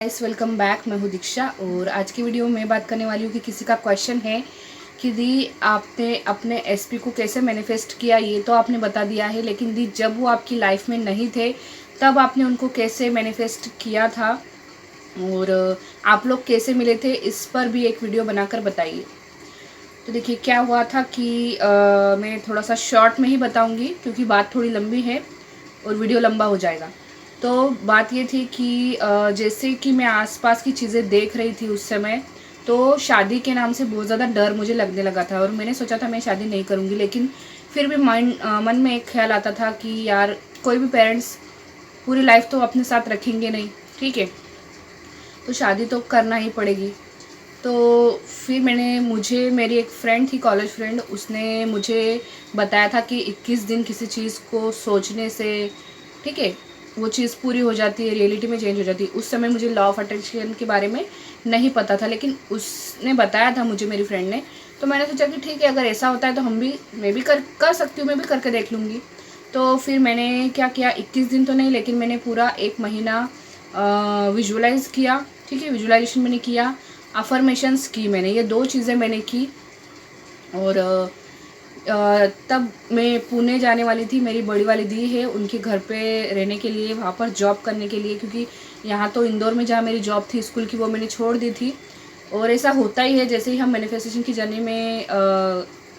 Guys welcome back. मैं हूँ दीक्षा और आज की वीडियो में बात करने वाली हूँ कि किसी का क्वेश्चन है कि दी आपने अपने एसपी को कैसे मैनिफेस्ट किया। ये तो आपने बता दिया है, लेकिन दी जब वो आपकी लाइफ में नहीं थे तब आपने उनको कैसे मैनिफेस्ट किया था और आप लोग कैसे मिले थे, इस पर भी एक वीडियो बनाकर बताइए। तो देखिए क्या हुआ था कि मैं थोड़ा सा शॉर्ट में ही बताऊंगी क्योंकि बात थोड़ी लंबी है और वीडियो लंबा हो जाएगा। तो बात ये थी कि जैसे कि मैं आसपास की चीज़ें देख रही थी उस समय, तो शादी के नाम से बहुत ज़्यादा डर मुझे लगने लगा था और मैंने सोचा था मैं शादी नहीं करूँगी। लेकिन फिर भी मन में एक ख्याल आता था कि यार कोई भी पेरेंट्स पूरी लाइफ तो अपने साथ रखेंगे नहीं, ठीक है, तो शादी तो करना ही पड़ेगी। तो फिर मुझे मेरी एक फ्रेंड थी, कॉलेज फ्रेंड, उसने मुझे बताया था कि 21 दिन किसी चीज़ को सोचने से, ठीक है, वो चीज़ पूरी हो जाती है, रियलिटी में चेंज हो जाती है। उस समय मुझे लॉ ऑफ अट्रैक्शन के बारे में नहीं पता था, लेकिन उसने बताया था मुझे, मेरी फ्रेंड ने। तो मैंने सोचा कि ठीक है, अगर ऐसा होता है तो मैं भी कर सकती हूँ, मैं भी करके देख लूँगी। तो फिर मैंने क्या किया, 21 दिन तो नहीं लेकिन मैंने पूरा 1 महीना विजुअलाइज़ किया, ठीक है, विजुअलाइजेशन मैंने किया, अफर्मेशंस की मैंने, ये 2 चीज़ें मैंने की। और तब मैं पुणे जाने वाली थी, मेरी बड़ी वाली दी है उनके घर पे रहने के लिए, वहाँ पर जॉब करने के लिए, क्योंकि यहाँ तो इंदौर में जहाँ मेरी जॉब थी स्कूल की वो मैंने छोड़ दी थी। और ऐसा होता ही है, जैसे ही हम मैनिफेस्टेशन की जर्नी में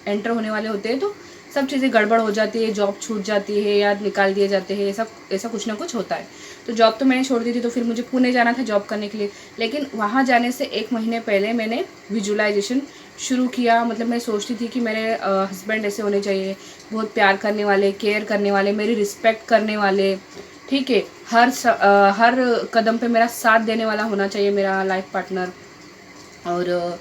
एंटर होने वाले होते हैं तो सब चीज़ें गड़बड़ हो जाती है, जॉब छूट जाती है या निकाल दिए जाते हैं, ऐसा ऐसा कुछ ना कुछ होता है। तो जॉब तो मैंने छोड़ दी थी, तो फिर मुझे पुणे जाना था जॉब करने के लिए। लेकिन वहाँ जाने से 1 महीने पहले मैंने विजुअलाइजेशन शुरू किया। मतलब मैं सोचती थी कि मेरे हस्बैंड ऐसे होने चाहिए, बहुत प्यार करने वाले, केयर करने वाले, मेरी रिस्पेक्ट करने वाले, ठीक है, हर कदम पे मेरा साथ देने वाला होना चाहिए मेरा लाइफ पार्टनर। और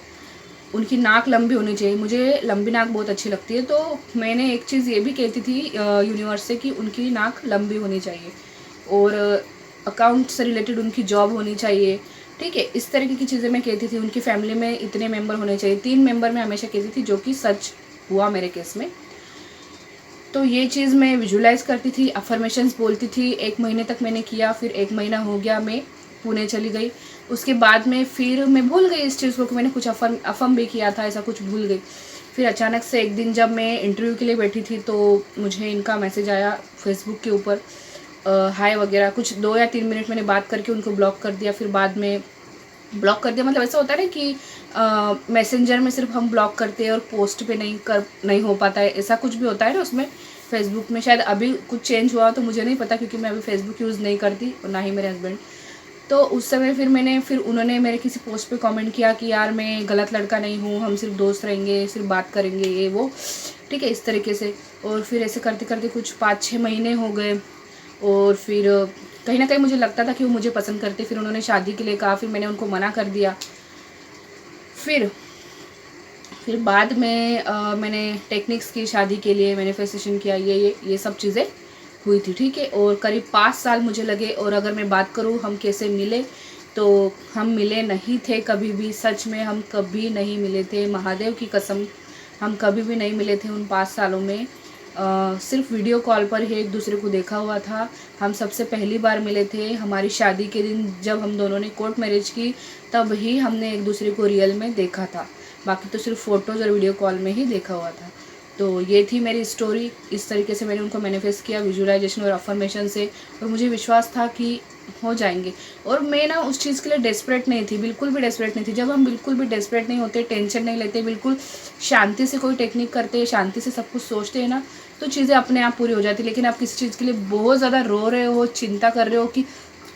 उनकी नाक लंबी होनी चाहिए, मुझे लंबी नाक बहुत अच्छी लगती है। तो मैंने एक चीज़ ये भी कहती थी यूनिवर्स से कि उनकी नाक लंबी होनी चाहिए और अकाउंट से रिलेटेड उनकी जॉब होनी चाहिए, ठीक है, इस तरीके की चीज़ें मैं कहती थी। उनकी फैमिली में इतने मेंबर होने चाहिए, 3 मेंबर मैं हमेशा कहती थी, जो कि सच हुआ मेरे केस में। तो ये चीज़ मैं विजुलाइज करती थी, अफर्मेशंस बोलती थी। 1 महीने तक मैंने किया, फिर 1 महीना हो गया, मैं पुणे चली गई। उसके बाद में फिर मैं भूल गई इस चीज़ को कि मैंने कुछ अफर्म भी किया था, ऐसा कुछ भूल गई। फिर अचानक से एक दिन जब मैं इंटरव्यू के लिए बैठी थी तो मुझे इनका मैसेज आया फेसबुक के ऊपर, हाय वगैरह, कुछ 2 या 3 मिनट मैंने बात करके उनको ब्लॉक कर दिया। फिर बाद में ब्लॉक कर दिया, मतलब ऐसा होता है ना कि मैसेंजर में सिर्फ हम ब्लॉक करते हैं और पोस्ट पे नहीं हो पाता है, ऐसा कुछ भी होता है ना उसमें। फेसबुक में शायद अभी कुछ चेंज हुआ तो मुझे नहीं पता, क्योंकि मैं अभी फेसबुक यूज़ नहीं करती और ना ही मेरे हस्बैंड। तो उस समय फिर उन्होंने मेरे किसी पोस्ट पे कमेंट किया कि यार मैं गलत लड़का नहीं हूँ, हम सिर्फ दोस्त रहेंगे, सिर्फ बात करेंगे, ये वो, ठीक है, इस तरीके से। और फिर ऐसे करते करते कुछ 5-6 महीने हो गए और फिर कहीं ना कहीं मुझे लगता था कि वो मुझे पसंद करते। फिर उन्होंने शादी के लिए कहा, फिर मैंने उनको मना कर दिया। फिर फिर बाद में मैंने टेक्निक्स की, शादी के लिए मैनिफेस्टेशन किया, ये सब चीज़ें हुई थी, ठीक है। और करीब 5 साल मुझे लगे। और अगर मैं बात करूँ हम कैसे मिले, तो हम मिले नहीं थे कभी भी, सच में हम कभी नहीं मिले थे, महादेव की कसम, हम कभी भी नहीं मिले थे उन 5 सालों में। सिर्फ वीडियो कॉल पर ही एक दूसरे को देखा हुआ था। हम सबसे पहली बार मिले थे हमारी शादी के दिन, जब हम दोनों ने कोर्ट मैरिज की, तब ही हमने एक दूसरे को रियल में देखा था। बाकी तो सिर्फ फ़ोटोज़ और वीडियो कॉल में ही देखा हुआ था। तो ये थी मेरी स्टोरी। इस तरीके से मैंने उनको मैनिफेस्ट किया विजुअलाइजेशन और अफर्मेशन से, और मुझे विश्वास था कि हो जाएंगे। और मैं ना उस चीज़ के लिए डेस्परेट नहीं थी, बिल्कुल भी डेस्परेट नहीं थी। जब हम बिल्कुल भी डेस्परेट नहीं होते, टेंशन नहीं लेते, बिल्कुल शांति से कोई टेक्निक करते हैं, शांति से सब कुछ सोचते हैं ना, तो चीज़ें अपने आप पूरी हो जाती। लेकिन आप किसी चीज़ के लिए बहुत ज़्यादा रो रहे हो, चिंता कर रहे हो कि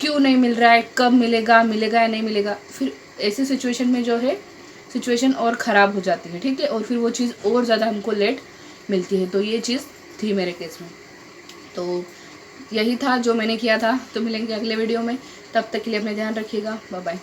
क्यों नहीं मिल रहा है, कब मिलेगा, मिलेगा या नहीं मिलेगा, फिर ऐसी सिचुएशन में जो है सिचुएशन और ख़राब हो जाती है, ठीक है, और फिर वो चीज़ और ज़्यादा हमको लेट मिलती है। तो ये चीज़ थी मेरे केस में। तो यही था जो मैंने किया था। तो मिलेंगे अगले वीडियो में, तब तक के लिए अपना ध्यान रखिएगा, बाय बाय।